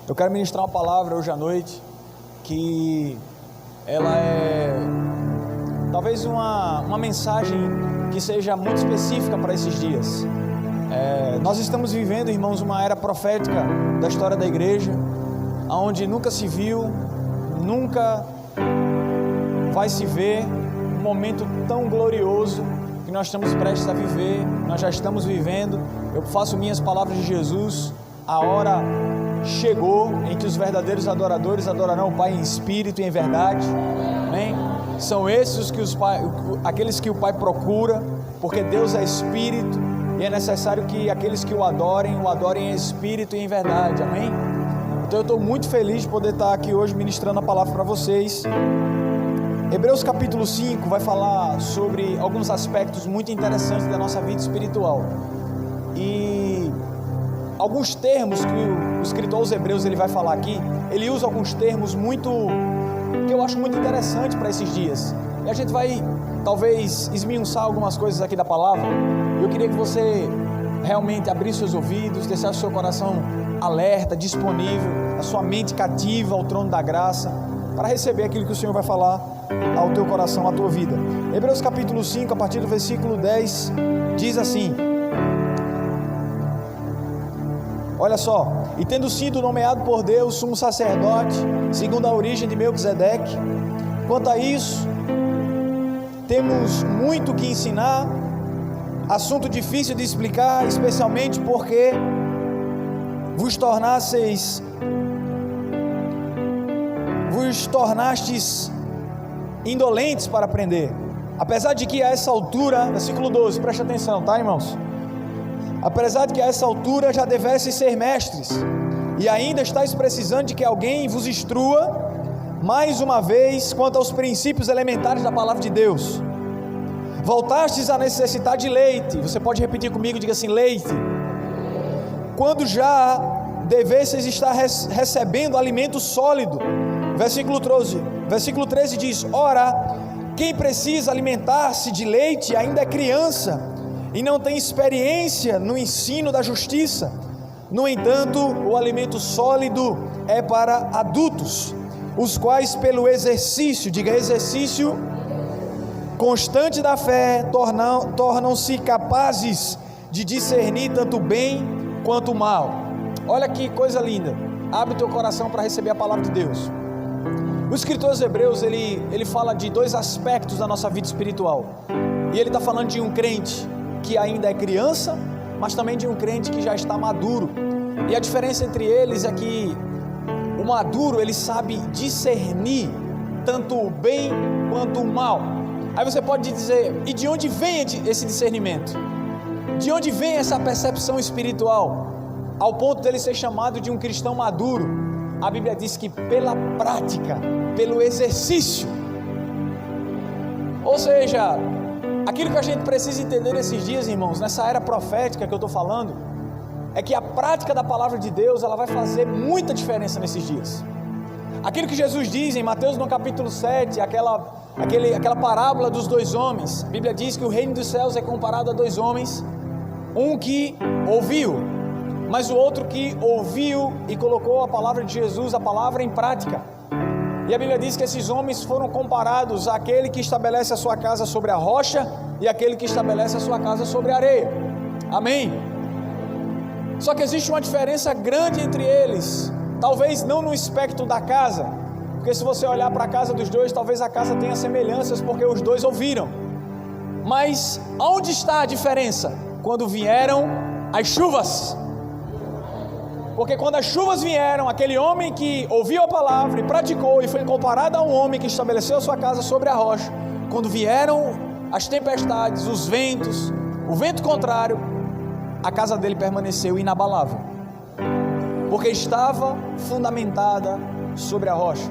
Eu quero ministrar uma palavra hoje à noite que ela é talvez uma mensagem que seja muito específica para esses dias. Nós estamos vivendo, irmãos, uma era profética da história da igreja, onde nunca se viu, nunca vai se ver um momento tão glorioso que nós estamos prestes a viver. Nós já estamos vivendo. Eu faço minhas palavras de Jesus. A hora chegou em que os verdadeiros adoradores adorarão o Pai em espírito e em verdade. Amém? São esses aqueles que o Pai procura, porque Deus é espírito e é necessário que aqueles que o adorem em espírito e em verdade. Amém? Então eu estou muito feliz de poder estar aqui hoje ministrando a palavra para vocês. Hebreus capítulo 5 vai falar sobre alguns aspectos muito interessantes da nossa vida espiritual. E alguns termos que o escritor aos Hebreus ele vai falar aqui, ele usa alguns termos que eu acho muito interessante para esses dias. E a gente vai talvez esmiuçar algumas coisas aqui da palavra. Eu queria que você realmente abrisse seus ouvidos, deixasse o seu coração alerta, disponível, a sua mente cativa ao trono da graça, para receber aquilo que o Senhor vai falar ao teu coração, à tua vida. Hebreus capítulo 5, a partir do versículo 10, diz assim: olha só: e tendo sido nomeado por Deus sumo sacerdote, segundo a origem de Melquisedeque, quanto a isso, temos muito que ensinar, assunto difícil de explicar, especialmente porque vos tornastes indolentes para aprender, apesar de que a essa altura, versículo 12, preste atenção, tá, irmãos? Apesar de que a essa altura já devesseis ser mestres, e ainda estáis precisando de que alguém vos instrua mais uma vez quanto aos princípios elementares da palavra de Deus. Voltastes a necessitar de leite. Você pode repetir comigo, diga assim: leite. Quando já devesseis estar recebendo alimento sólido. Versículo 13 diz: ora, quem precisa alimentar-se de leite ainda é criança e não tem experiência no ensino da justiça. No entanto, o alimento sólido é para adultos, os quais pelo exercício, diga exercício, constante da fé, tornam-se capazes de discernir tanto o bem quanto o mal. Olha que coisa linda. Abre o teu coração para receber a palavra de Deus. O escritor aos Hebreus, ele fala de dois aspectos da nossa vida espiritual. E ele está falando de um crente que ainda é criança, mas também de um crente que já está maduro. E a diferença entre eles é que o maduro, ele sabe discernir tanto o bem quanto o mal. Aí você pode dizer: e de onde vem esse discernimento? De onde vem essa percepção espiritual? Ao ponto dele ser chamado de um cristão maduro. A Bíblia diz que pela prática, pelo exercício. Ou seja, aquilo que a gente precisa entender nesses dias, irmãos, nessa era profética que eu estou falando, é que a prática da palavra de Deus, ela vai fazer muita diferença nesses dias. Aquilo que Jesus diz em Mateus no capítulo 7, aquela parábola dos dois homens. A Bíblia diz que o reino dos céus é comparado a dois homens, um que ouviu, mas o outro que ouviu e colocou a palavra de Jesus, a palavra em prática. E a Bíblia diz que esses homens foram comparados àquele que estabelece a sua casa sobre a rocha e aquele que estabelece a sua casa sobre a areia. Amém? Só que existe uma diferença grande entre eles, talvez não no aspecto da casa, porque se você olhar para a casa dos dois, talvez a casa tenha semelhanças, porque os dois ouviram. Mas onde está a diferença? Quando vieram as chuvas. Porque quando as chuvas vieram, aquele homem que ouviu a palavra e praticou e foi comparado a um homem que estabeleceu a sua casa sobre a rocha. Quando vieram as tempestades, os ventos, o vento contrário, a casa dele permaneceu inabalável, porque estava fundamentada sobre a rocha.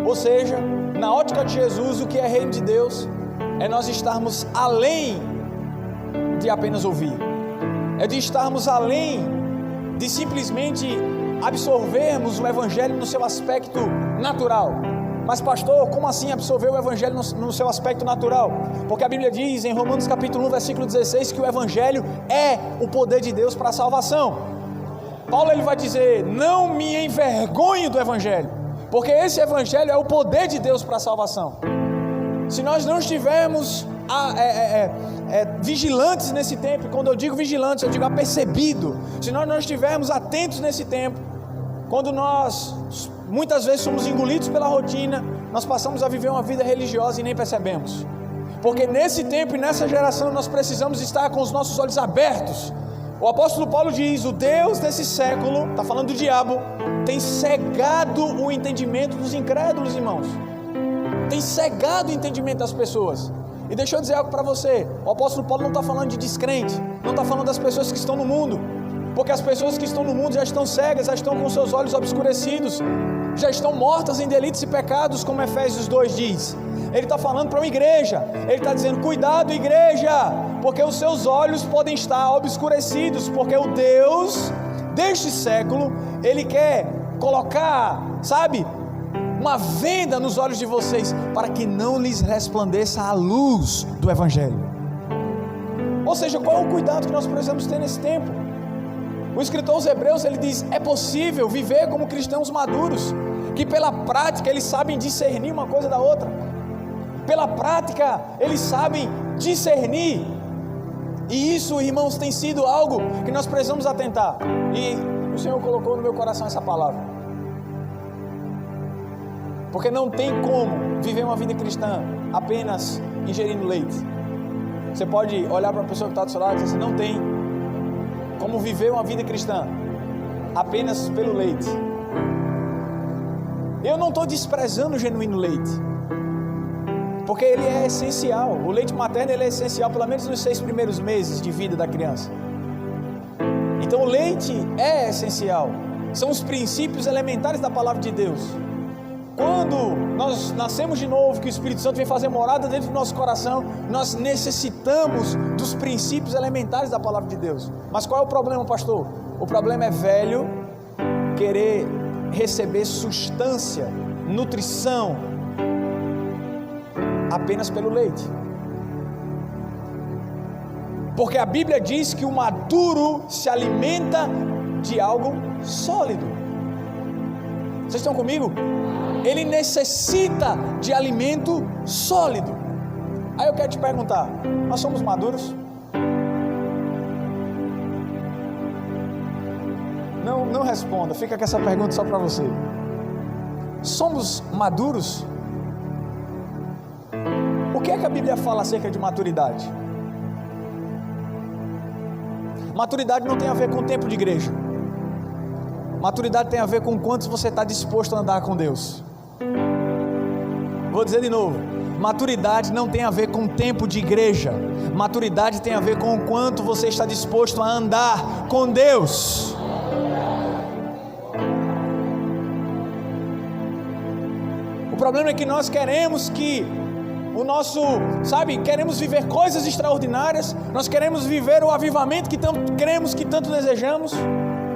Ou seja, na ótica de Jesus, o que é reino de Deus é nós estarmos além de apenas ouvir, é de estarmos além de simplesmente absorvermos o Evangelho no seu aspecto natural. Mas pastor, como assim absorver o Evangelho no seu aspecto natural? Porque a Bíblia diz em Romanos capítulo 1, versículo 16, que o Evangelho é o poder de Deus para a salvação. Paulo ele vai dizer: não me envergonhe do Evangelho, porque esse Evangelho é o poder de Deus para a salvação. Se nós não estivermos vigilantes nesse tempo, e quando eu digo vigilantes, eu digo apercebido, se nós não estivermos atentos nesse tempo, quando nós muitas vezes somos engolidos pela rotina, nós passamos a viver uma vida religiosa e nem percebemos. Porque nesse tempo e nessa geração nós precisamos estar com os nossos olhos abertos. O apóstolo Paulo diz: o Deus desse século, está falando do diabo, tem cegado o entendimento dos incrédulos, irmãos. Tem cegado o entendimento das pessoas. E deixa eu dizer algo para você: o apóstolo Paulo não está falando de descrente, não está falando das pessoas que estão no mundo, porque as pessoas que estão no mundo já estão cegas, já estão com seus olhos obscurecidos, já estão mortas em delitos e pecados, como Efésios 2 diz. Ele está falando para uma igreja, ele está dizendo: cuidado, igreja, porque os seus olhos podem estar obscurecidos, porque o Deus deste século, ele quer colocar, sabe, uma venda nos olhos de vocês, para que não lhes resplandeça a luz do Evangelho. Ou seja, qual é o cuidado que nós precisamos ter nesse tempo? O escritor aos Hebreus, ele diz: é possível viver como cristãos maduros, que pela prática eles sabem discernir uma coisa da outra, pela prática eles sabem discernir, e isso, irmãos, tem sido algo que nós precisamos atentar, e o Senhor colocou no meu coração essa palavra, porque não tem como viver uma vida cristã apenas ingerindo leite. Você pode olhar para a pessoa que está do seu lado e dizer assim: não tem como viver uma vida cristã apenas pelo leite. Eu não estou desprezando o genuíno leite, porque ele é essencial. O leite materno ele é essencial, pelo menos nos 6 primeiros meses de vida da criança. Então o leite é essencial, são os princípios elementares da palavra de Deus. Quando nós nascemos de novo, que o Espírito Santo vem fazer morada dentro do nosso coração, nós necessitamos dos princípios elementares da palavra de Deus. Mas qual é o problema, pastor? O problema é velho querer receber substância, nutrição, apenas pelo leite. Porque a Bíblia diz que o maduro se alimenta de algo sólido. Vocês estão comigo? Ele necessita de alimento sólido. Aí eu quero te perguntar: nós somos maduros? Não responda, fica com essa pergunta só para você. Somos maduros? O que é que a Bíblia fala acerca de maturidade? Maturidade não tem a ver com o tempo de igreja. Maturidade tem a ver com o quanto você está disposto a andar com Deus. Vou dizer de novo: maturidade não tem a ver com tempo de igreja. Maturidade tem a ver com o quanto você está disposto a andar com Deus. O problema é que nós queremos que o nosso, queremos viver coisas extraordinárias, nós queremos viver o avivamento que tanto cremos, que tanto desejamos,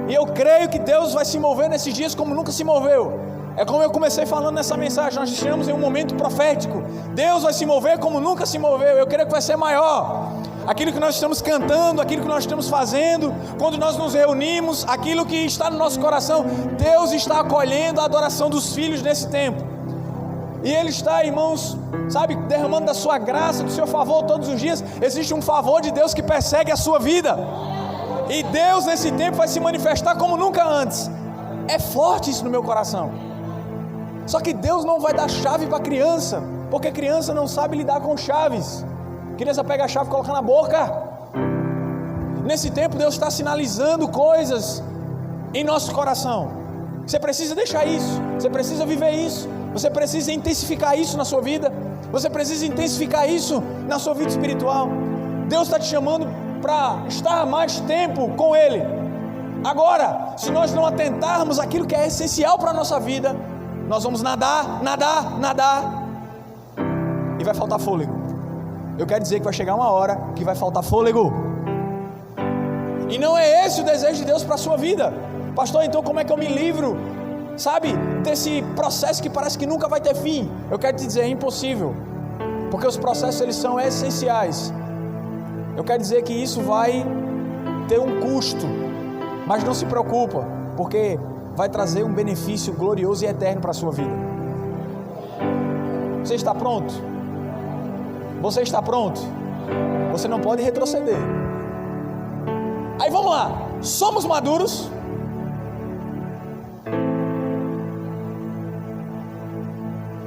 e eu creio que Deus vai se mover nesses dias como nunca se moveu. É como eu comecei falando nessa mensagem, nós estamos em um momento profético. Deus vai se mover como nunca se moveu. Eu creio que vai ser maior. Aquilo que nós estamos cantando, aquilo que nós estamos fazendo, quando nós nos reunimos, aquilo que está no nosso coração, Deus está acolhendo a adoração dos filhos nesse tempo. E Ele está, irmãos, derramando da sua graça, do seu favor todos os dias. Existe um favor de Deus que persegue a sua vida. E Deus nesse tempo vai se manifestar como nunca antes. É forte isso no meu coração. Só que Deus não vai dar chave para criança, porque criança não sabe lidar com chaves. Criança pega a chave e coloca na boca. Nesse tempo Deus está sinalizando coisas em nosso coração. Você precisa deixar isso, você precisa viver isso, você precisa intensificar isso na sua vida, você precisa intensificar isso na sua vida espiritual. Deus está te chamando para estar mais tempo com Ele. Agora, se nós não atentarmos àquilo que é essencial para a nossa vida, nós vamos nadar, e vai faltar fôlego. Eu quero dizer que vai chegar uma hora que vai faltar fôlego. E não é esse o desejo de Deus para a sua vida. Pastor, então como é que eu me livro, desse processo que parece que nunca vai ter fim? Eu quero te dizer, é impossível, porque os processos eles são essenciais. Eu quero dizer que isso vai ter um custo. Mas não se preocupa, porque vai trazer um benefício glorioso e eterno para a sua vida. Você está pronto? Você está pronto? Você não pode retroceder. Aí vamos lá, somos maduros.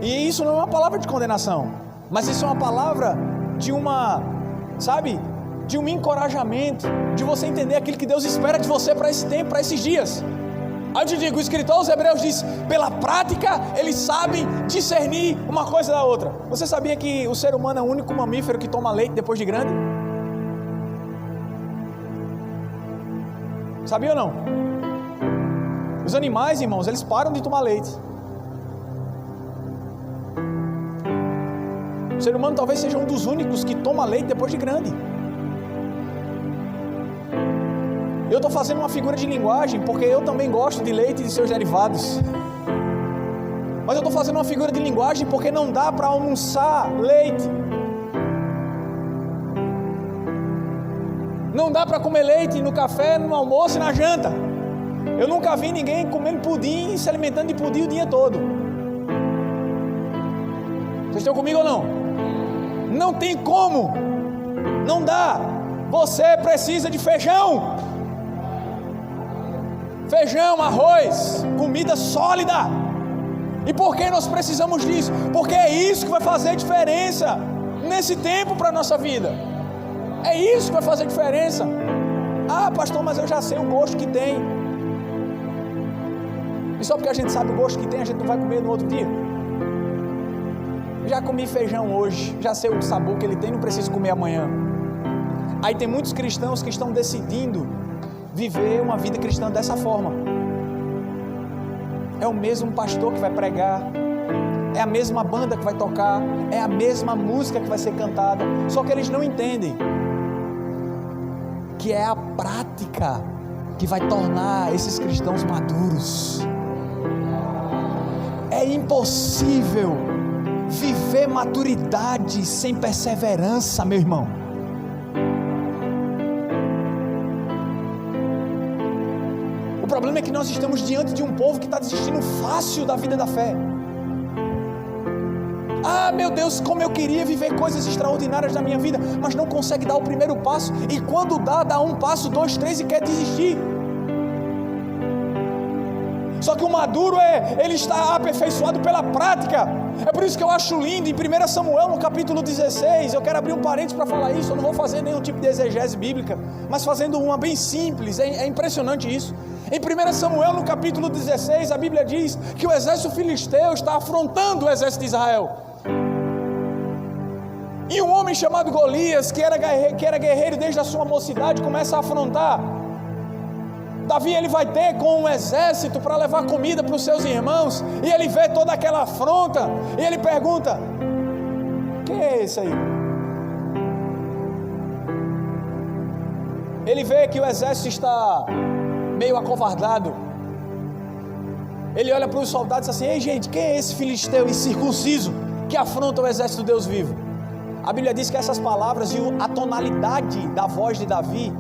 E isso não é uma palavra de condenação, mas isso é uma palavra de de um encorajamento, de você entender aquilo que Deus espera de você para esse tempo, para esses dias. Aí eu te digo, o escritor aos Hebreus diz, pela prática eles sabem discernir uma coisa da outra. Você sabia que o ser humano é o único mamífero que toma leite depois de grande? Sabia ou não? Os animais, irmãos, eles param de tomar leite. O ser humano talvez seja um dos únicos que toma leite depois de grande. Eu estou fazendo uma figura de linguagem porque eu também gosto de leite e de seus derivados. Mas eu estou fazendo uma figura de linguagem porque não dá para almoçar leite. Não dá para comer leite no café, no almoço e na janta. Eu nunca vi ninguém comendo pudim e se alimentando de pudim o dia todo. Vocês estão comigo ou não? Não tem como. Não dá. Você precisa de feijão. Feijão, arroz, comida sólida. E por que nós precisamos disso? Porque é isso que vai fazer diferença nesse tempo para a nossa vida. É isso que vai fazer diferença. Ah, pastor, mas eu já sei o gosto que tem. E só porque a gente sabe o gosto que tem, a gente não vai comer no outro dia? Já comi feijão hoje, já sei o sabor que ele tem, não preciso comer amanhã. Aí tem muitos cristãos que estão decidindo viver uma vida cristã dessa forma. É o mesmo pastor que vai pregar, é a mesma banda que vai tocar, é a mesma música que vai ser cantada, só que eles não entendem que é a prática que vai tornar esses cristãos maduros. É impossível viver maturidade sem perseverança, meu irmão. O problema é que nós estamos diante de um povo que está desistindo fácil da vida da fé. Ah, meu Deus, como eu queria viver coisas extraordinárias na minha vida, mas não consegue dar o primeiro passo, e quando dá um passo, 2, 3 e quer desistir. Só que o maduro ele está aperfeiçoado pela prática. É por isso que eu acho lindo, em 1 Samuel, no capítulo 16, eu quero abrir um parênteses para falar isso, eu não vou fazer nenhum tipo de exegese bíblica, mas fazendo uma bem simples, é impressionante isso. Em 1 Samuel, no capítulo 16, a Bíblia diz que o exército filisteu está afrontando o exército de Israel. E um homem chamado Golias, que era guerreiro desde a sua mocidade, começa a afrontar. Davi, ele vai ter com um exército para levar comida para os seus irmãos, e ele vê toda aquela afronta, e ele pergunta: quem é esse aí? Ele vê que o exército está meio acovardado. Ele olha para os soldados e diz assim: ei gente, quem é esse filisteu incircunciso que afronta o exército do Deus vivo? A Bíblia diz que essas palavras e a tonalidade da voz de Davi,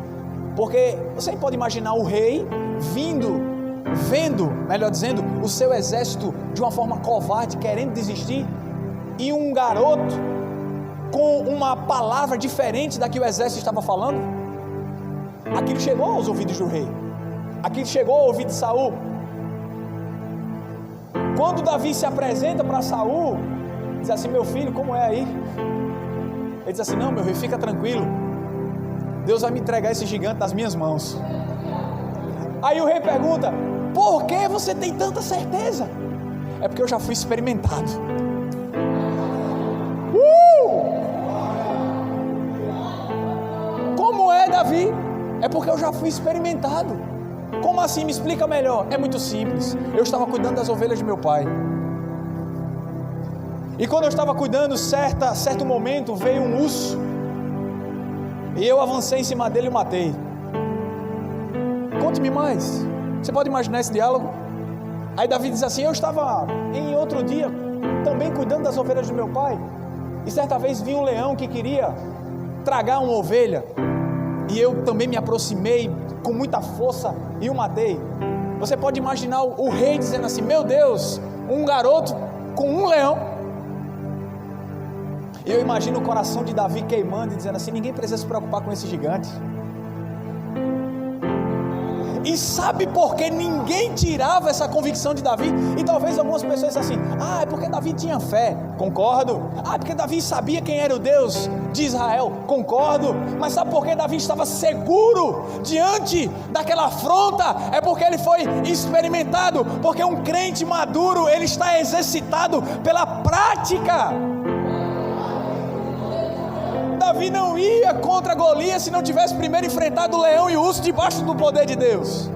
porque você pode imaginar o rei vendo, melhor dizendo, o seu exército de uma forma covarde, querendo desistir, e um garoto com uma palavra diferente da que o exército estava falando. Aquilo chegou aos ouvidos do rei, aquilo chegou ao ouvido de Saul. Quando Davi se apresenta para Saul, diz assim: meu filho, como é aí? Ele diz assim: não, meu rei, fica tranquilo, Deus vai me entregar esse gigante nas minhas mãos. Aí o rei pergunta: por que você tem tanta certeza? É porque eu já fui experimentado. Como é, Davi? É porque eu já fui experimentado. Como assim? Me explica melhor. É muito simples. Eu estava cuidando das ovelhas de meu pai, e quando eu estava cuidando, certo momento veio um urso, e eu avancei em cima dele e o matei. Conte-me mais. Você pode imaginar esse diálogo? Aí Davi diz assim: eu estava em outro dia também cuidando das ovelhas do meu pai, e certa vez vi um leão que queria tragar uma ovelha, e eu também me aproximei com muita força e o matei. Você pode imaginar o rei dizendo assim: meu Deus, um garoto com um leão. E eu imagino o coração de Davi queimando e dizendo assim: ninguém precisa se preocupar com esse gigante. E sabe por que ninguém tirava essa convicção de Davi? E talvez algumas pessoas dissem assim: ah, é porque Davi tinha fé. Concordo. Ah, é porque Davi sabia quem era o Deus de Israel. Concordo. Mas sabe por que Davi estava seguro diante daquela afronta? É porque ele foi experimentado. Porque um crente maduro, ele está exercitado pela prática. Davi não ia contra Golias se não tivesse primeiro enfrentado o leão e o urso debaixo do poder de Deus.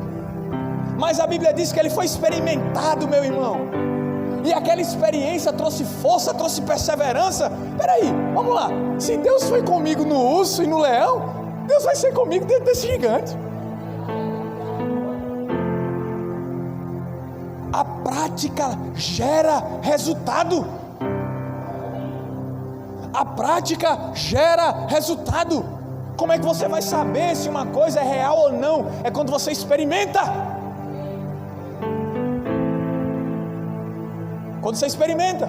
Mas a Bíblia diz que ele foi experimentado, meu irmão, e aquela experiência trouxe força, trouxe perseverança. Peraí, vamos lá, se Deus foi comigo no urso e no leão, Deus vai ser comigo dentro desse gigante. A prática gera resultado. A prática gera resultado. Como é que você vai saber se uma coisa é real ou não? É quando você experimenta. Quando você experimenta.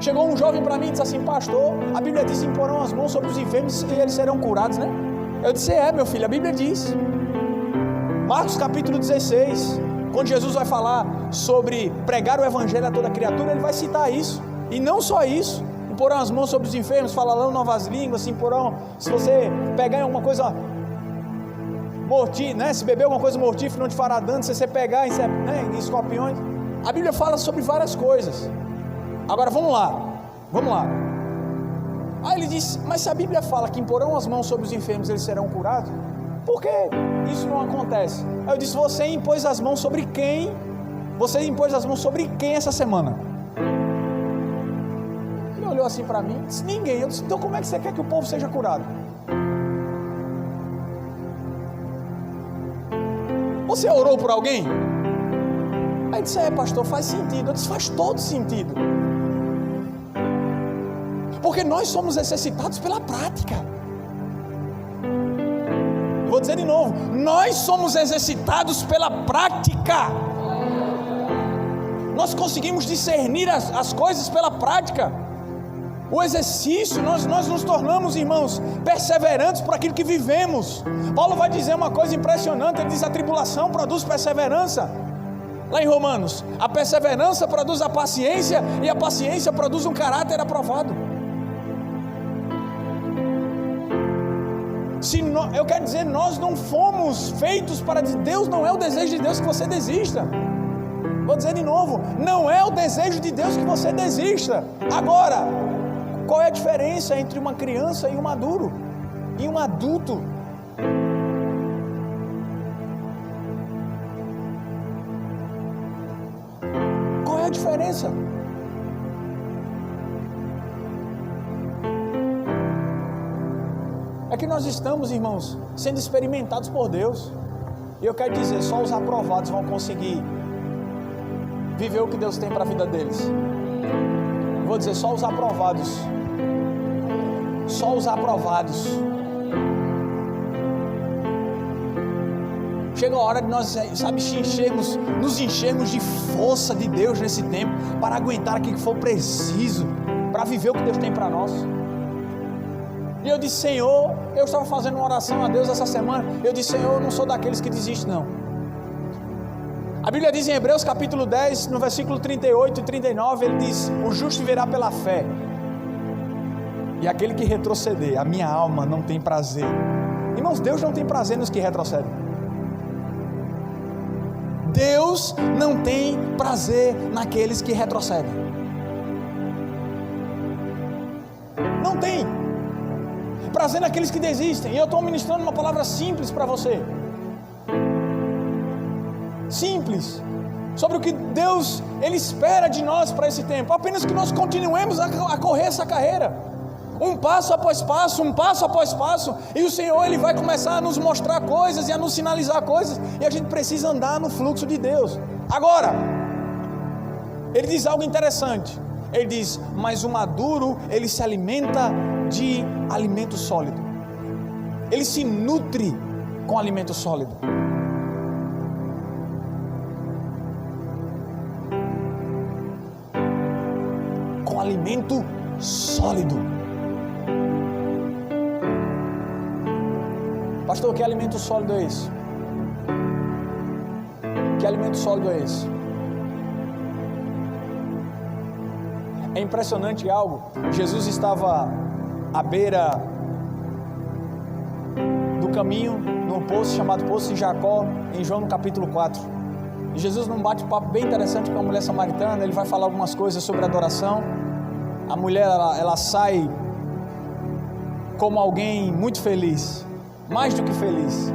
Chegou um jovem para mim e disse assim: pastor, a Bíblia diz que imporão as mãos sobre os enfermos e eles serão curados, né? Eu disse: é, meu filho, a Bíblia diz. Marcos capítulo 16, quando Jesus vai falar sobre pregar o evangelho a toda criatura, ele vai citar isso. E não só isso: imporão as mãos sobre os enfermos, falarão novas línguas, se você pegar alguma coisa mortífera, né? Se beber alguma coisa mortífera não te fará dano, se você pegar em escorpiões. A Bíblia fala sobre várias coisas. Agora vamos lá. Aí ele diz: mas se a Bíblia fala que imporão as mãos sobre os enfermos eles serão curados, por que isso não acontece? Aí eu disse: você impôs as mãos sobre quem? Você impôs as mãos sobre quem essa semana? Olhou assim para mim, disse: ninguém. Eu disse: então como é que você quer que o povo seja curado? Você orou por alguém? Aí disse: é, pastor, faz sentido. Eu disse: faz todo sentido, porque nós somos necessitados pela prática. Eu vou dizer de novo: nós somos exercitados pela prática. Nós conseguimos discernir as coisas pela prática. O exercício, nós nos tornamos, irmãos, perseverantes por aquilo que vivemos. Paulo vai dizer uma coisa impressionante, ele diz: a tribulação produz perseverança. Lá em Romanos, a perseverança produz a paciência, e a paciência produz um caráter aprovado. Eu quero dizer, nós não fomos feitos para... Deus não é o desejo de Deus que você desista. Vou dizer de novo: não é o desejo de Deus que você desista. Agora, qual é a diferença entre uma criança e um maduro? E um adulto? Qual é a diferença? É que nós estamos, irmãos, sendo experimentados por Deus. E eu quero dizer, só os aprovados vão conseguir viver o que Deus tem para a vida deles. Vou dizer, só os aprovados. Só os aprovados. Chega a hora de nós, nos enchermos de força de Deus nesse tempo, para aguentar aquilo que for preciso, para viver o que Deus tem para nós. E eu disse: Senhor, eu estava fazendo uma oração a Deus essa semana. Eu disse: Senhor, eu não sou daqueles que desistem, não. A Bíblia diz em Hebreus capítulo 10, no versículo 38 e 39, ele diz: o justo viverá pela fé, e aquele que retroceder, a minha alma não tem prazer. Irmãos, Deus não tem prazer nos que retrocedem. Deus não tem prazer naqueles que retrocedem. Não tem prazer naqueles que desistem. E eu estou ministrando uma palavra simples para você. Simples, sobre o que Deus Ele espera de nós para esse tempo. Apenas que nós continuemos a correr essa carreira, um passo após passo, e o Senhor Ele vai começar a nos mostrar coisas e a nos sinalizar coisas, e a gente precisa andar no fluxo de Deus. Agora, Ele diz algo interessante. Ele diz: mas o maduro, ele se alimenta de alimento sólido. Ele se nutre com alimento sólido. alimento sólido. Pastor, que alimento sólido é esse? Que alimento sólido é esse? É impressionante algo. Jesus estava à beira do caminho, num poço chamado Poço de Jacó, em João no capítulo 4. E Jesus, num bate-papo bem interessante com a mulher samaritana, ele vai falar algumas coisas sobre adoração. A mulher, ela sai como alguém muito feliz, mais do que feliz,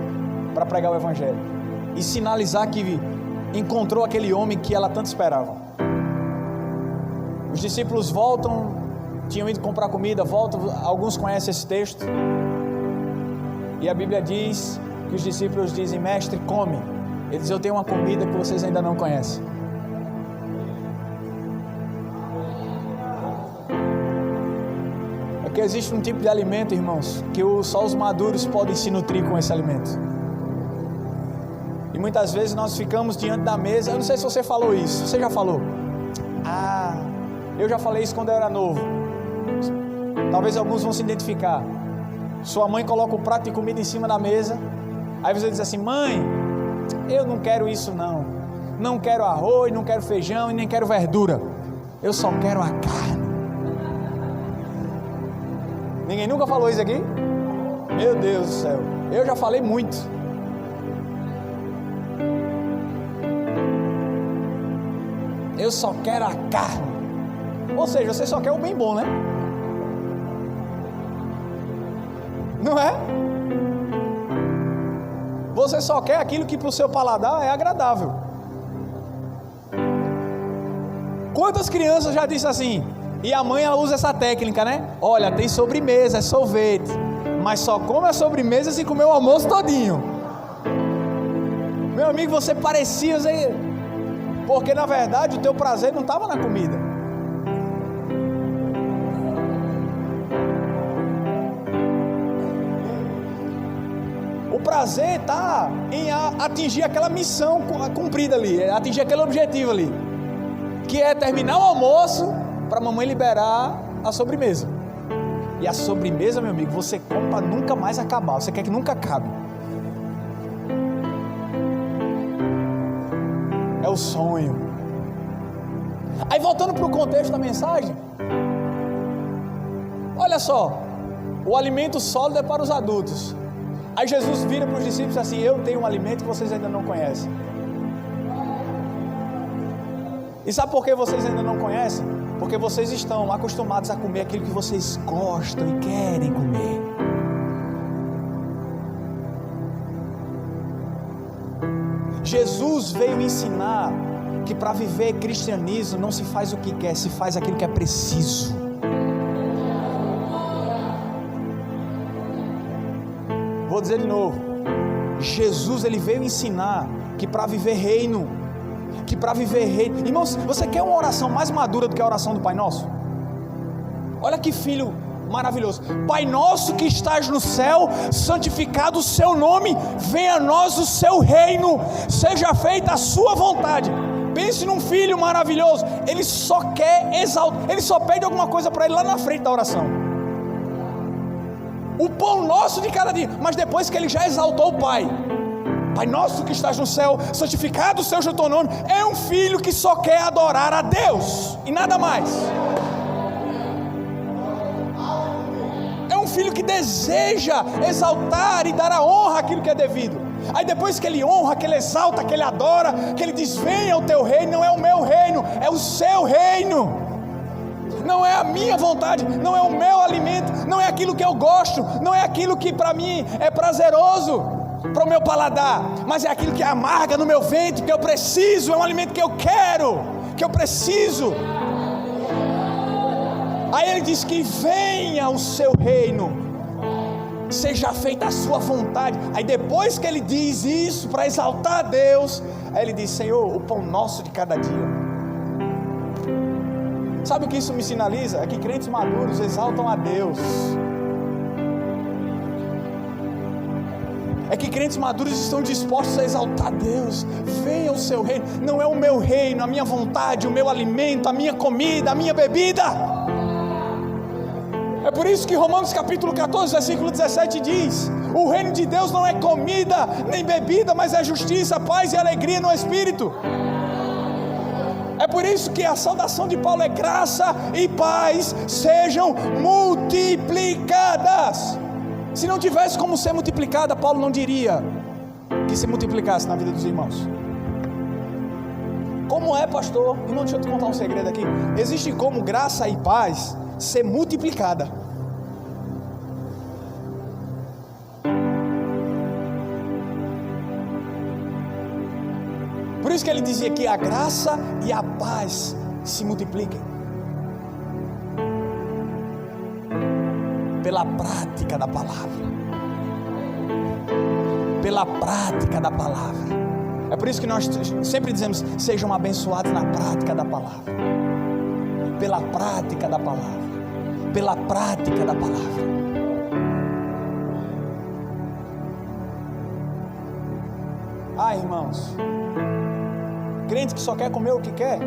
para pregar o Evangelho e sinalizar que encontrou aquele homem que ela tanto esperava. Os discípulos voltam, tinham ido comprar comida, voltam, alguns conhecem esse texto, e a Bíblia diz que os discípulos dizem: mestre, come. Ele diz: eu tenho uma comida que vocês ainda não conhecem. É que existe um tipo de alimento, irmãos, que só os maduros podem se nutrir com esse alimento. E muitas vezes nós ficamos diante da mesa. Eu não sei se você falou isso. Você já falou? Eu já falei isso quando eu era novo. Talvez alguns vão se identificar. Sua mãe coloca o prato de comida em cima da mesa. Aí você diz assim: mãe, eu não quero isso não. Não quero arroz, não quero feijão e nem quero verdura. Eu só quero a carne. Ninguém nunca falou isso aqui? Meu Deus do céu. Eu já falei muito. Eu só quero a carne. Ou seja, você só quer o bem bom, né? Não é? Você só quer aquilo que para o seu paladar é agradável. Quantas crianças já disse assim? E a mãe, ela usa essa técnica, né? Olha, tem sobremesa, é sorvete, mas só come a sobremesa se comer o almoço todinho. Meu amigo, você parecia, porque na verdade o teu prazer não estava na comida. O prazer está em atingir aquela missão cumprida ali, atingir aquele objetivo ali, que é terminar o almoço para a mamãe liberar a sobremesa. E a sobremesa, meu amigo, você come para nunca mais acabar. Você quer que nunca acabe. É o sonho. Aí voltando para o contexto da mensagem, olha só, o alimento sólido é para os adultos. Aí Jesus vira para os discípulos assim: eu tenho um alimento que vocês ainda não conhecem. E sabe por que vocês ainda não conhecem? Porque vocês estão acostumados a comer aquilo que vocês gostam e querem comer. Jesus veio ensinar que para viver cristianismo não se faz o que quer, se faz aquilo que é preciso. Vou dizer de novo. Jesus, ele veio ensinar que para viver reino, irmãos, você quer uma oração mais madura do que a oração do Pai Nosso? Olha que filho maravilhoso. Pai nosso que estás no céu, santificado o seu nome, venha a nós o seu reino, seja feita a sua vontade. Pense num filho maravilhoso. Ele só quer exaltar, ele só pede alguma coisa para ele lá na frente da oração: o pão nosso de cada dia. Mas depois que ele já exaltou o Pai, Pai nosso que estás no céu, santificado seja o teu nome, é um filho que só quer adorar a Deus e nada mais. É um filho que deseja exaltar e dar a honra àquilo que é devido. Aí depois que ele honra, que ele exalta, que ele adora, que ele diz: venha o teu reino. Não é o meu reino, é o seu reino. Não é a minha vontade, não é o meu alimento, não é aquilo que eu gosto, não é aquilo que para mim é prazeroso para o meu paladar, mas é aquilo que amarga no meu ventre, que eu preciso, é um alimento que eu quero, que eu preciso. Aí ele diz que venha o seu reino, seja feita a sua vontade. Aí depois que ele diz isso para exaltar a Deus, aí ele diz: Senhor, o pão nosso de cada dia. Sabe o que isso me sinaliza? É que crentes maduros exaltam a Deus. É que crentes maduros estão dispostos a exaltar a Deus. Venha o seu reino. Não é o meu reino, a minha vontade, o meu alimento, a minha comida, a minha bebida. É por isso que Romanos capítulo 14, versículo 17 diz: o reino de Deus não é comida nem bebida, mas é justiça, paz e alegria no Espírito. É por isso que a saudação de Paulo é: graça e paz sejam multiplicadas. Se não tivesse como ser multiplicada, Paulo não diria que se multiplicasse na vida dos irmãos. Como é, pastor? Irmão, deixa eu te contar um segredo aqui. Existe como graça e paz ser multiplicada. Por isso que ele dizia que a graça e a paz se multipliquem pela prática da palavra. Pela prática da palavra. É por isso que nós sempre dizemos: sejam abençoados na prática da palavra. Pela prática da palavra. Pela prática da palavra. Ah, irmãos, crente que só quer comer o que quer.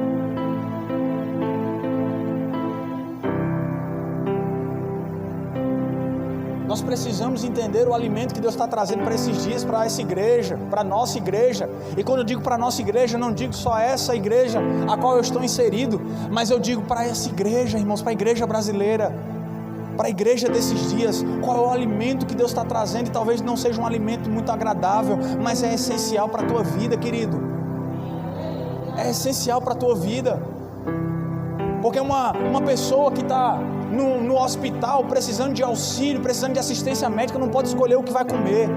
Nós precisamos entender o alimento que Deus está trazendo para esses dias, para essa igreja, para a nossa igreja. E quando eu digo para a nossa igreja, eu não digo só essa igreja a qual eu estou inserido, mas eu digo para essa igreja, irmãos, para a igreja brasileira, para a igreja desses dias. Qual é o alimento que Deus está trazendo? E talvez não seja um alimento muito agradável, mas é essencial para a tua vida, querido. É essencial para a tua vida. Porque uma pessoa que está no hospital, precisando de auxílio, precisando de assistência médica, não pode escolher o que vai comer.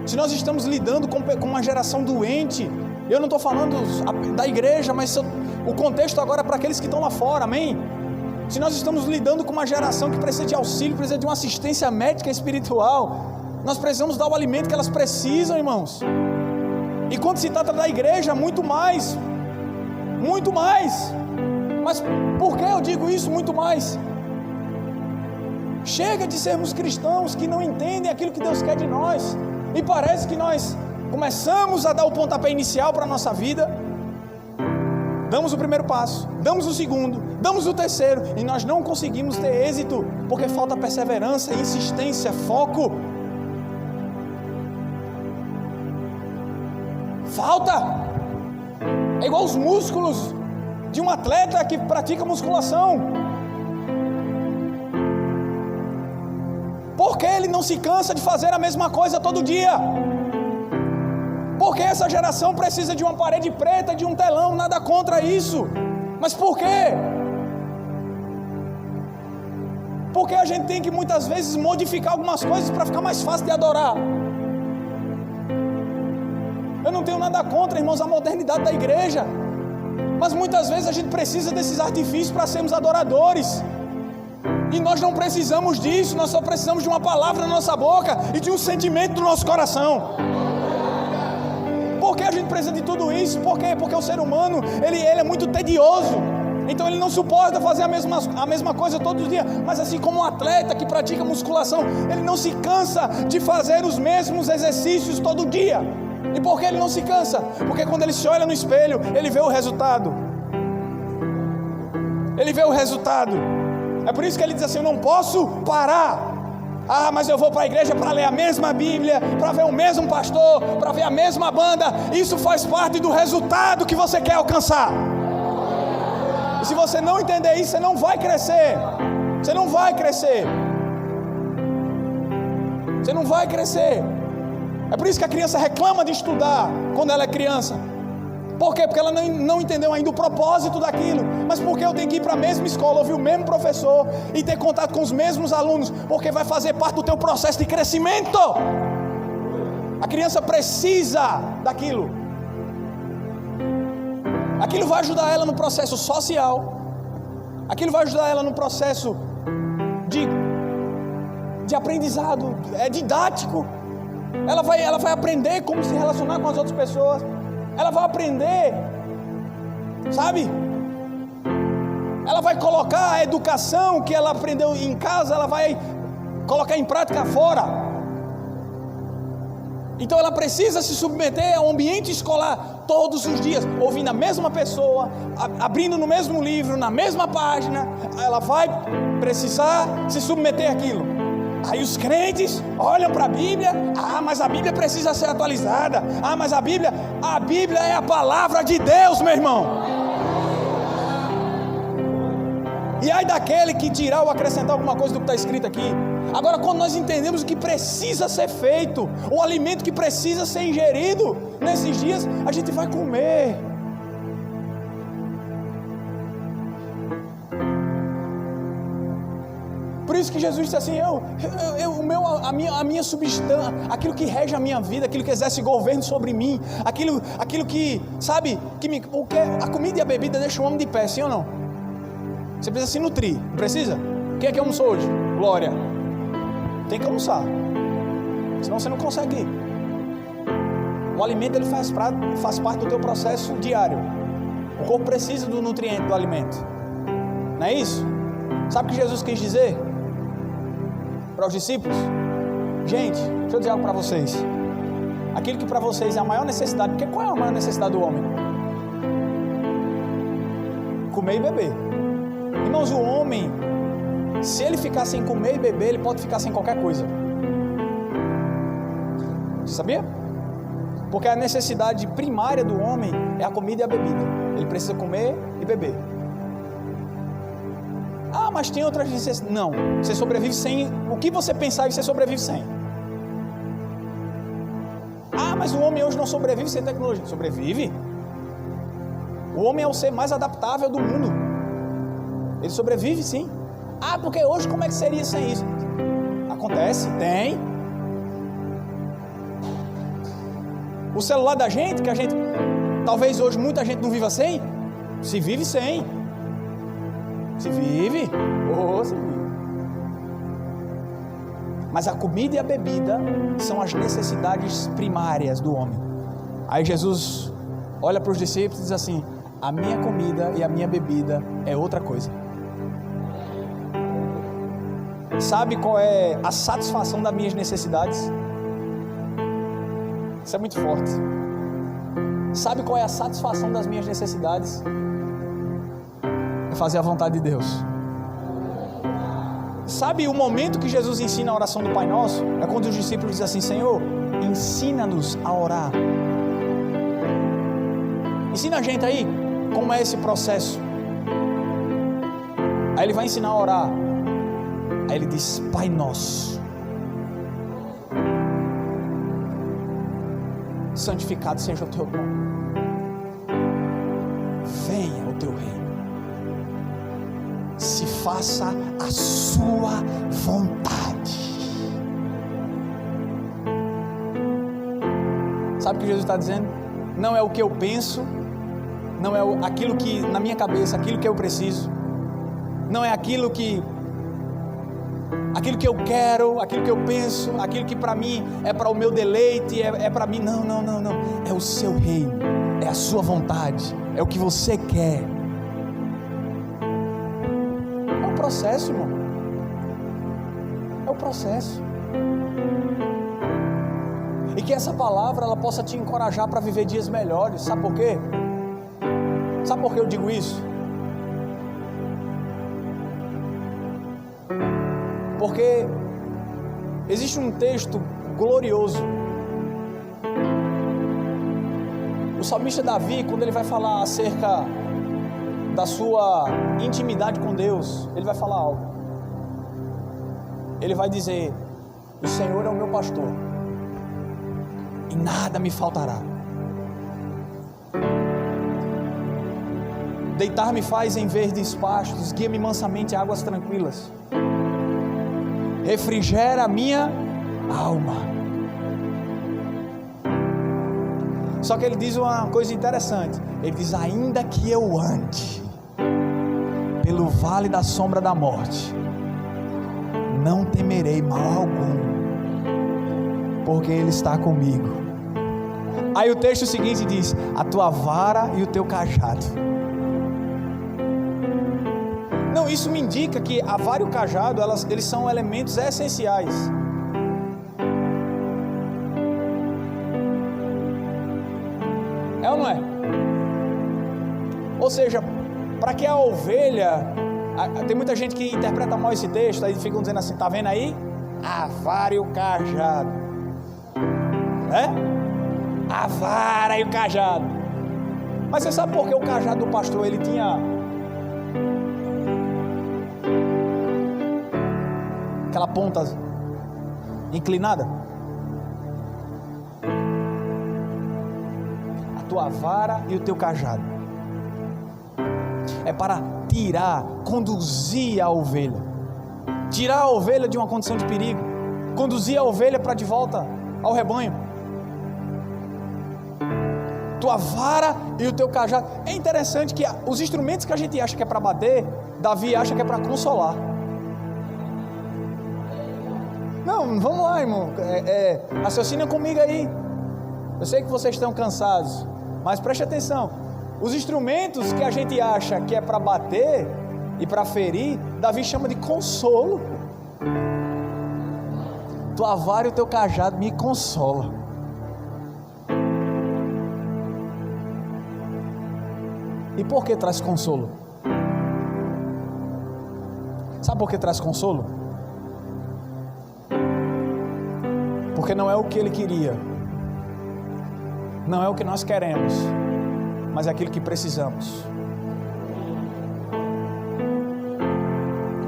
Se nós estamos lidando com uma geração doente, eu não estou falando da igreja, mas o contexto agora é para aqueles que estão lá fora, amém? Se nós estamos lidando com uma geração que precisa de auxílio, precisa de uma assistência médica e espiritual, nós precisamos dar o alimento que elas precisam, irmãos. E quando se trata da igreja, muito mais. Muito mais. Mas por que eu digo isso, muito mais? Chega de sermos cristãos que não entendem aquilo que Deus quer de nós, e parece que nós começamos a dar o pontapé inicial para a nossa vida, damos o primeiro passo, damos o segundo, damos o terceiro, e nós não conseguimos ter êxito, porque falta perseverança, insistência, foco. Falta. É igual os músculos de um atleta que pratica musculação. Por que ele não se cansa de fazer a mesma coisa todo dia? Porque essa geração precisa de uma parede preta, de um telão, nada contra isso. Mas por quê? Porque a gente tem que muitas vezes modificar algumas coisas para ficar mais fácil de adorar. Eu não tenho nada contra, irmãos, a modernidade da igreja, mas muitas vezes a gente precisa desses artifícios para sermos adoradores, e nós não precisamos disso. Nós só precisamos de uma palavra na nossa boca e de um sentimento do nosso coração. Por que a gente precisa de tudo isso? Por quê? Porque o ser humano, ele é muito tedioso, então ele não suporta fazer a mesma coisa todos os dias. Mas assim como um atleta que pratica musculação, ele não se cansa de fazer os mesmos exercícios todo dia. E por que ele não se cansa? Porque quando ele se olha no espelho, ele vê o resultado. Ele vê o resultado. É por isso que ele diz assim: eu não posso parar. Ah, mas eu vou para a igreja para ler a mesma Bíblia, para ver o mesmo pastor, para ver a mesma banda. Isso faz parte do resultado que você quer alcançar. E se você não entender isso, você não vai crescer. Você não vai crescer. Você não vai crescer. É por isso que a criança reclama de estudar quando ela é criança. Por quê? Porque ela não entendeu ainda o propósito daquilo. Mas porque eu tenho que ir para a mesma escola, ouvir o mesmo professor e ter contato com os mesmos alunos? Porque vai fazer parte do teu processo de crescimento. A criança precisa daquilo. Aquilo vai ajudar ela no processo social. Aquilo vai ajudar ela no processo de aprendizado. É didático. Ela vai aprender como se relacionar com as outras pessoas. Ela vai aprender, sabe? Ela vai colocar a educação que ela aprendeu em casa, ela vai colocar em prática fora. Então ela precisa se submeter ao ambiente escolar todos os dias, ouvindo a mesma pessoa, abrindo no mesmo livro, na mesma página. Ela vai precisar se submeter àquilo. Aí os crentes olham para a Bíblia, mas a Bíblia precisa ser atualizada. Mas a Bíblia é a palavra de Deus, meu irmão. E aí daquele que tirar ou acrescentar alguma coisa do que está escrito aqui. Agora, quando nós entendemos o que precisa ser feito, o alimento que precisa ser ingerido nesses dias, a gente vai comer. Por isso que Jesus disse assim: a minha substância, aquilo que rege a minha vida, aquilo que exerce governo sobre mim, aquilo que, sabe, a comida e a bebida deixam o homem de pé, sim ou não? Você precisa se nutrir, não precisa? Quem é que almoçou hoje? Glória. Tem que almoçar, senão você não consegue ir. O alimento ele faz parte do teu processo diário. O corpo precisa do nutriente do alimento, não é isso? Sabe o que Jesus quis dizer para os discípulos? Gente, deixa eu dizer algo para vocês. Aquilo que para vocês é a maior necessidade, porque qual é a maior necessidade do homem? Comer e beber. Irmãos, o homem, se ele ficar sem comer e beber, ele pode ficar sem qualquer coisa. Você sabia? Porque a necessidade primária do homem é a comida e a bebida. Ele precisa comer e beber. Mas tem outras necessidades. Não, você sobrevive sem o que você pensar e você sobrevive sem. Mas o homem hoje não sobrevive sem tecnologia. Sobrevive. O homem é o ser mais adaptável do mundo. Ele sobrevive sim. Porque hoje como é que seria sem isso? Acontece, tem. O celular da gente, que a gente, talvez hoje muita gente não viva sem, se vive sem. Se vive, se vive. Mas a comida e a bebida são as necessidades primárias do homem. Aí Jesus olha para os discípulos e diz assim: a minha comida e a minha bebida é outra coisa. Sabe qual é a satisfação das minhas necessidades? Isso é muito forte. Sabe qual é a satisfação das minhas necessidades? É fazer a vontade de Deus. Sabe o momento que Jesus ensina a oração do Pai Nosso? É quando os discípulos dizem assim: Senhor, ensina-nos a orar. Ensina a gente aí como é esse processo. Aí ele vai ensinar a orar. Aí ele diz: Pai Nosso, santificado seja o teu nome, venha o teu reino, se faça a sua vontade. Sabe o que Jesus está dizendo? Não é o que eu penso, não é aquilo que na minha cabeça, aquilo que eu preciso, não é aquilo que eu quero, aquilo que eu penso, aquilo que para mim é para o meu deleite, é para mim. Não. É o seu reino, é a sua vontade, é o que você quer. É um processo, irmão. É um processo. E que essa palavra ela possa te encorajar para viver dias melhores. Sabe por quê? Sabe por que eu digo isso? Porque existe um texto glorioso. O salmista Davi, quando ele vai falar acerca da sua intimidade com Deus, ele vai falar algo. Ele vai dizer: o Senhor é o meu pastor e nada me faltará. Deitar-me faz em verdes pastos, guia-me mansamente a águas tranquilas. Refrigera a minha alma. Só que ele diz uma coisa interessante. Ele diz: ainda que eu ande pelo vale da sombra da morte, não temerei mal algum, porque Ele está comigo. Aí o texto seguinte diz: a tua vara e o teu cajado. Não, isso me indica que a vara e o cajado, eles são elementos essenciais. É ou não é? Ou seja, para que a ovelha... Tem muita gente que interpreta mal esse texto, aí ficam dizendo assim, tá vendo aí? A vara e o cajado. A vara e o cajado. Mas você sabe por que o cajado do pastor, ele tinha aquela ponta inclinada? A tua vara e o teu cajado é para tirar, conduzir a ovelha, tirar a ovelha de uma condição de perigo, conduzir a ovelha para de volta ao rebanho. Tua vara e o teu cajado. É interessante que os instrumentos que a gente acha que é para bater, Davi acha que é para consolar. Não, vamos lá, irmão, raciocina comigo aí. Eu sei que vocês estão cansados, mas preste atenção. Os instrumentos que a gente acha que é para bater e para ferir, Davi chama de consolo. Tua vara e o teu cajado me consola. E por que traz consolo? Sabe por que traz consolo? Porque não é o que ele queria, não é o que nós queremos, mas é aquilo que precisamos.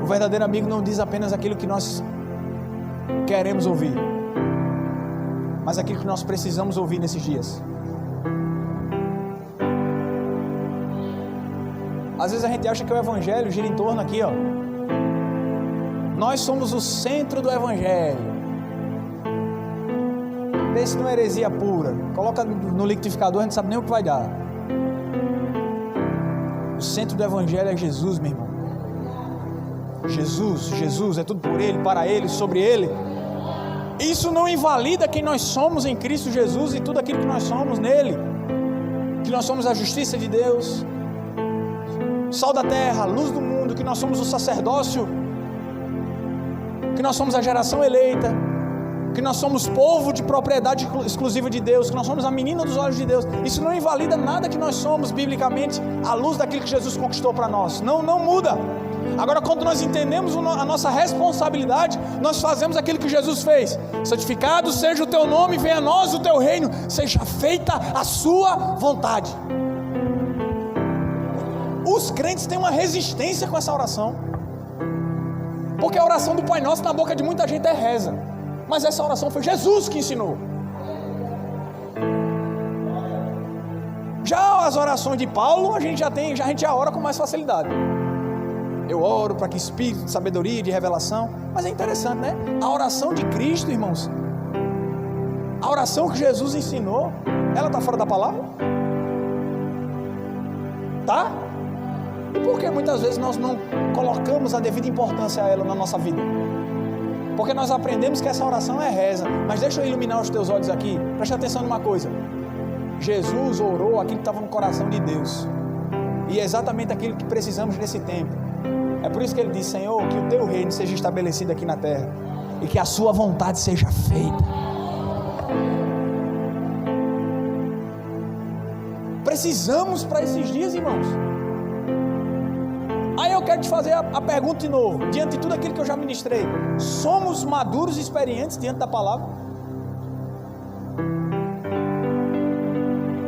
O verdadeiro amigo não diz apenas aquilo que nós queremos ouvir, mas aquilo que nós precisamos ouvir nesses dias. Às vezes a gente acha que o evangelho gira em torno aqui, ó. Nós somos o centro do evangelho. Pense numa heresia pura. Coloca no liquidificador, a gente não sabe nem o que vai dar. O centro do evangelho é Jesus, meu irmão. Jesus, é tudo por Ele, para Ele, sobre Ele. Isso não invalida quem nós somos em Cristo Jesus e tudo aquilo que nós somos nele. Que nós somos a justiça de Deus, sal da terra, luz do mundo, que nós somos o sacerdócio, que nós somos a geração eleita, que nós somos povo de propriedade exclusiva de Deus, que nós somos a menina dos olhos de Deus. Isso não invalida nada que nós somos biblicamente à luz daquilo que Jesus conquistou para nós. Não muda. Agora, quando nós entendemos a nossa responsabilidade, nós fazemos aquilo que Jesus fez. Santificado seja o teu nome, venha a nós o teu reino, seja feita a sua vontade. Os crentes têm uma resistência com essa oração, porque a oração do Pai Nosso na boca de muita gente é reza, mas essa oração foi Jesus que ensinou. Já as orações de Paulo, a gente já ora com mais facilidade. Eu oro para que espírito de sabedoria, de revelação. Mas é interessante, né? A oração de Cristo, irmãos, a oração que Jesus ensinou, ela está fora da palavra? Tá? E por que muitas vezes nós não colocamos a devida importância a ela na nossa vida? Porque nós aprendemos que essa oração é reza. Mas deixa eu iluminar os teus olhos aqui. Preste atenção numa coisa. Jesus orou aquilo que estava no coração de Deus, e é exatamente aquilo que precisamos nesse tempo. É por isso que ele diz: Senhor, que o teu reino seja estabelecido aqui na terra, e que a sua vontade seja feita. Precisamos para esses dias, irmãos. Aí eu quero te fazer a pergunta de novo, diante de tudo aquilo que eu já ministrei: somos maduros e experientes diante da palavra?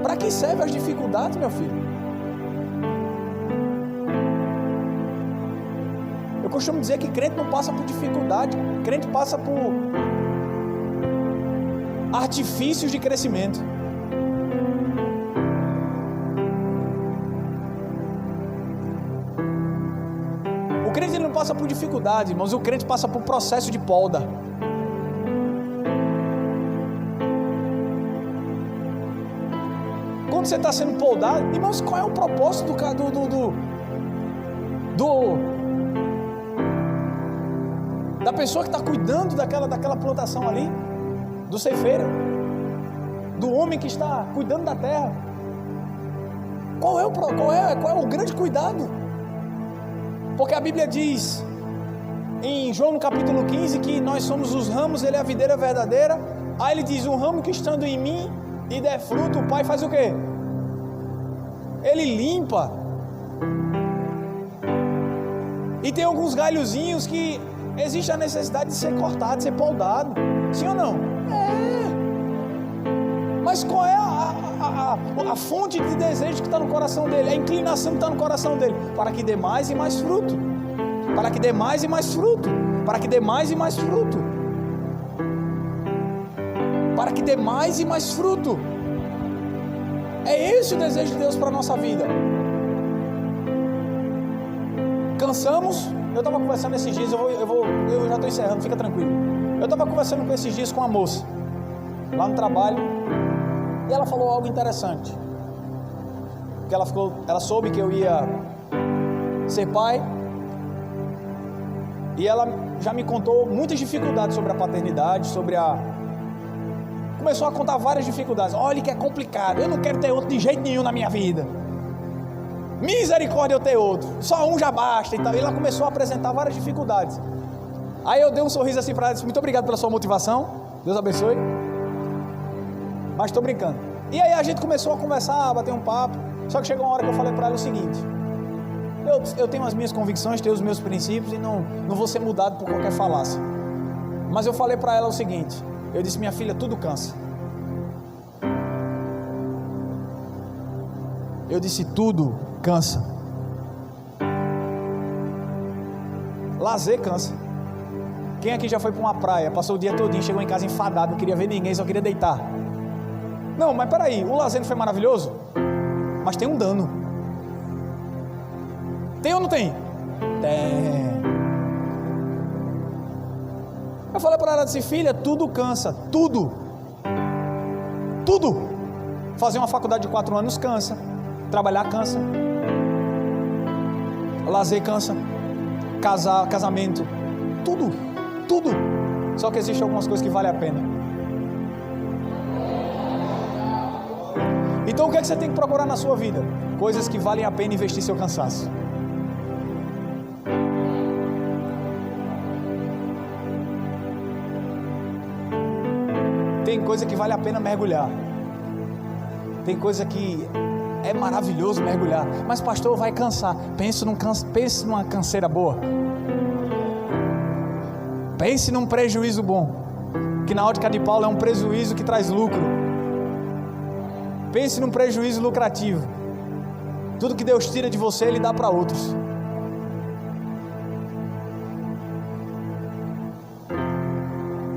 Para que servem as dificuldades, meu filho? Eu costumo dizer que crente não passa por dificuldade, crente passa por artifícios de crescimento. O crente não passa por dificuldade, irmãos, o crente passa por processo de polda. Quando você está sendo poldado, irmãos, qual é o propósito da pessoa que está cuidando daquela plantação ali, do ceifeiro, do homem que está cuidando da terra? Qual é o grande cuidado? Porque a Bíblia diz em João no capítulo 15 que nós somos os ramos, ele é a videira verdadeira. Aí ele diz: um ramo que estando em mim e der fruto, o Pai faz o quê? Ele limpa. E tem alguns galhozinhos que existe a necessidade de ser cortado, de ser poldado. Sim ou não? Mas qual é a fonte de desejo que está no coração dele? A inclinação que está no coração dele? Para que dê mais e mais fruto. Para que dê mais e mais fruto. Para que dê mais e mais fruto. Para que dê mais e mais fruto. É esse o desejo de Deus para a nossa vida. Cansamos. Eu estava conversando esses dias, eu já estou encerrando, fica tranquilo. Eu estava conversando esses dias com uma moça, lá no trabalho, e ela falou algo interessante. Porque ela soube que eu ia ser pai, e ela já me contou muitas dificuldades sobre a paternidade, começou a contar várias dificuldades. Olha que é complicado, eu não quero ter outro de jeito nenhum na minha vida. Misericórdia eu ter outro, só um já basta. Então, e ela começou a apresentar várias dificuldades. Aí eu dei um sorriso assim para ela e disse: muito obrigado pela sua motivação, Deus abençoe. Mas estou brincando. E aí a gente começou a conversar, a bater um papo. Só que chegou uma hora que eu falei para ela o seguinte: eu tenho as minhas convicções, tenho os meus princípios e não vou ser mudado por qualquer falácia. Mas eu falei para ela o seguinte: eu disse, minha filha, tudo cansa. Eu disse, tudo cansa. Lazer cansa. Quem aqui já foi para uma praia, passou o dia todinho, chegou em casa enfadado, não queria ver ninguém, só queria deitar? Não, mas peraí, o lazer não foi maravilhoso? Mas tem um dano. Tem ou não tem? Tem. Eu falei para ela, disse, filha, tudo cansa, tudo. Fazer uma faculdade de 4 anos cansa, trabalhar cansa, lazer cansa, casamento, tudo. Só que existem algumas coisas que valem a pena. Então o que é que você tem que procurar na sua vida? Coisas que valem a pena investir seu cansaço. Tem coisa que vale a pena mergulhar. Tem coisa que é maravilhoso mergulhar. Mas pastor, vai cansar. Pense numa canseira boa. Pense num prejuízo bom. Que na ótica de Paulo é um prejuízo que traz lucro. Pense num prejuízo lucrativo. Tudo que Deus tira de você, Ele dá para outros.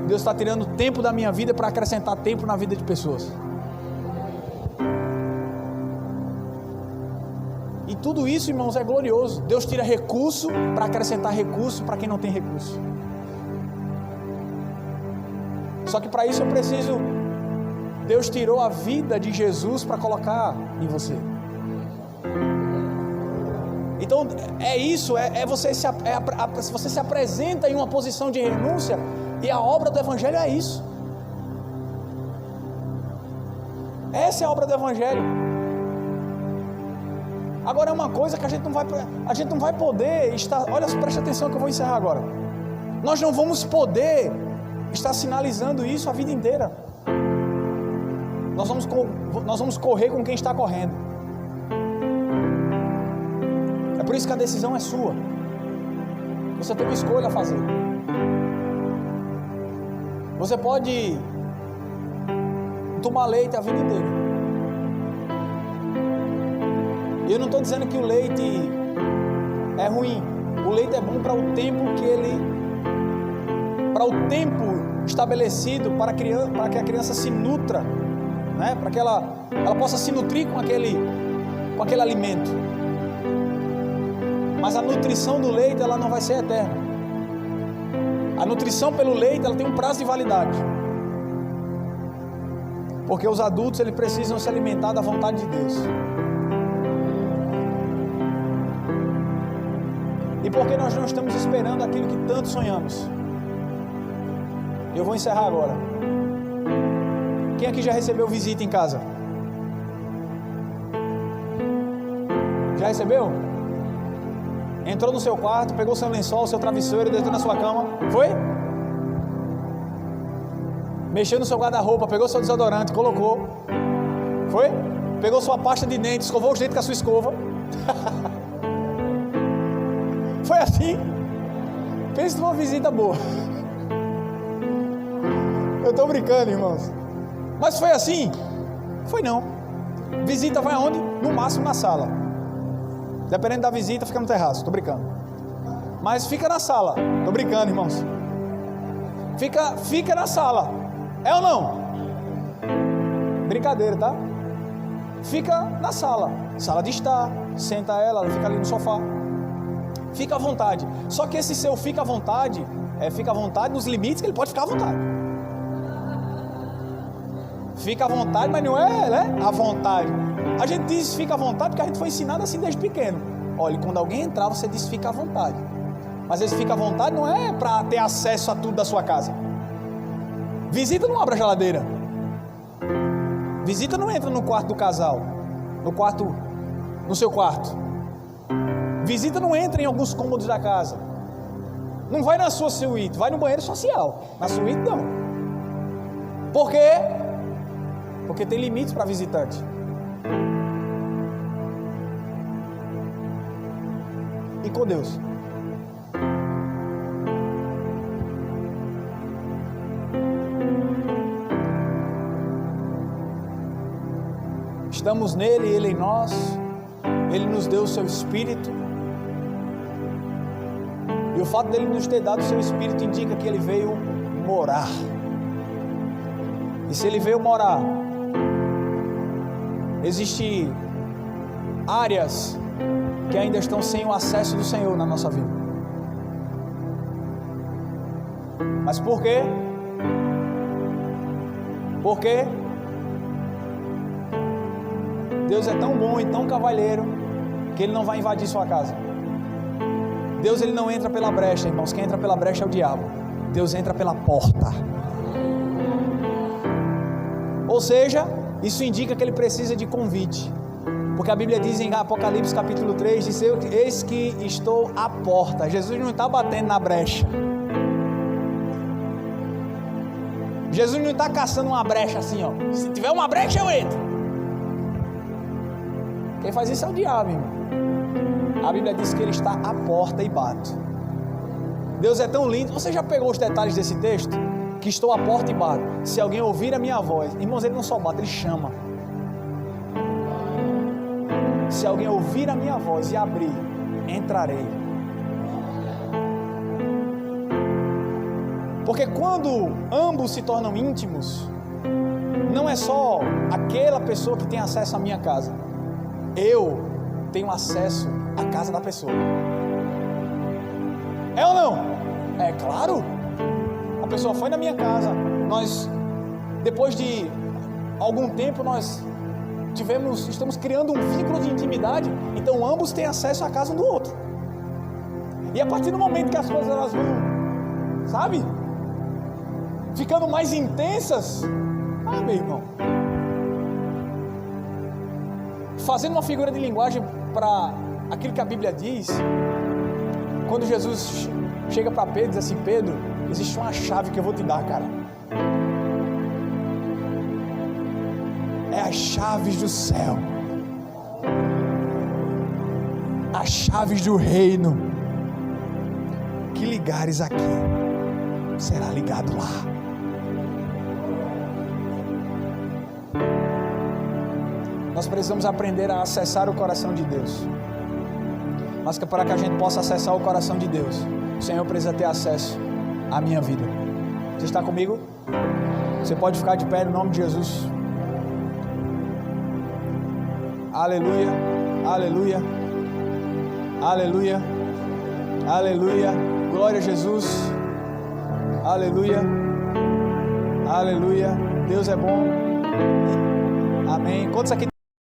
Deus está tirando tempo da minha vida para acrescentar tempo na vida de pessoas. E tudo isso, irmãos, é glorioso. Deus tira recurso para acrescentar recurso para quem não tem recurso. Só que para isso eu preciso. Deus tirou a vida de Jesus para colocar em você. Então é isso, você se apresenta em uma posição de renúncia. E a obra do Evangelho é isso. Essa é a obra do Evangelho. Agora é uma coisa que a gente não vai poder estar. Olha, preste atenção que eu vou encerrar agora. Nós não vamos poder estar sinalizando isso a vida inteira. Nós vamos correr com quem está correndo. É por isso que a decisão é sua. Você tem uma escolha a fazer. Você pode tomar leite a vida inteira. E eu não estou dizendo que o leite é ruim. O leite é bom para o tempo para o tempo estabelecido para que a criança se nutra, né? Para que ela possa se nutrir com aquele alimento. Mas a nutrição do leite, ela não vai ser eterna. A nutrição pelo leite, ela tem um prazo de validade. Porque os adultos, eles precisam se alimentar da vontade de Deus. E porque nós não estamos esperando aquilo que tanto sonhamos. Eu vou encerrar agora. Quem aqui já recebeu visita em casa? Já recebeu? Entrou no seu quarto, pegou seu lençol, seu travesseiro, deitou na sua cama. Foi? Mexeu no seu guarda-roupa, pegou seu desodorante, colocou. Foi? pegou sua pasta de dente, escovou os dentes com a sua escova. Foi assim? Pensa numa visita boa. Eu estou brincando, irmãos. Mas foi assim? Foi não. Visita vai aonde? No máximo na sala. Dependendo da visita, fica no terraço. Estou brincando. Mas fica na sala. Estou brincando, irmãos. Fica na sala. É ou não? Brincadeira, tá? Fica na sala. Sala de estar. Senta ela fica ali no sofá. Fica à vontade. Só que esse seu fica à vontade, fica à vontade nos limites que ele pode ficar à vontade. Fica à vontade, mas não é, né? À vontade. A gente diz fica à vontade porque a gente foi ensinado assim desde pequeno. Olha, quando alguém entrar, você diz fica à vontade. Mas esse fica à vontade não é para ter acesso a tudo da sua casa. Visita não abre a geladeira. Visita não entra no quarto do casal. No seu quarto. Visita não entra em alguns cômodos da casa. Não vai na sua suíte, vai no banheiro social. Na suíte não. Por quê? Porque tem limites para visitante. E com Deus? Estamos nele, ele em nós. Ele nos deu o seu Espírito. E o fato dele nos ter dado o seu Espírito indica que ele veio morar. E se ele veio morar, existem áreas que ainda estão sem o acesso do Senhor na nossa vida. Mas por quê? Por quê? Deus é tão bom e tão cavalheiro que Ele não vai invadir sua casa. Deus ele não entra pela brecha, irmãos. Quem entra pela brecha é o diabo. Deus entra pela porta. Ou seja, isso indica que ele precisa de convite. Porque a Bíblia diz em Apocalipse capítulo 3, diz, eis que estou à porta. Jesus não está batendo na brecha. Jesus não está caçando uma brecha assim, ó. Se tiver uma brecha eu entro. Quem faz isso é o diabo, irmão. A Bíblia diz que ele está à porta e bate. Deus é tão lindo. Você já pegou os detalhes desse texto? Que estou à porta e bato. Se alguém ouvir a minha voz, irmãos, ele não só bate, ele chama. Se alguém ouvir a minha voz e abrir, entrarei. Porque quando ambos se tornam íntimos, não é só aquela pessoa que tem acesso à minha casa. Eu tenho acesso à casa da pessoa. É ou não? É claro. A pessoa foi na minha casa. Depois de algum tempo, estamos criando um vínculo de intimidade. Então ambos têm acesso à casa um do outro. E a partir do momento que as coisas elas vão, sabe, ficando mais intensas, meu irmão, fazendo uma figura de linguagem para aquilo que a Bíblia diz, quando Jesus chega para Pedro e diz assim: Pedro, existe uma chave que eu vou te dar, cara. É as chaves do céu, as chaves do reino. Que ligares aqui, será ligado lá. Nós precisamos aprender a acessar o coração de Deus. Mas que para que a gente possa acessar o coração de Deus, o Senhor precisa ter acesso à minha vida. Você está comigo? Você pode ficar de pé no nome de Jesus. Aleluia, aleluia, aleluia, aleluia. Glória a Jesus. Aleluia, aleluia. Deus é bom. Amém. Quantos aqui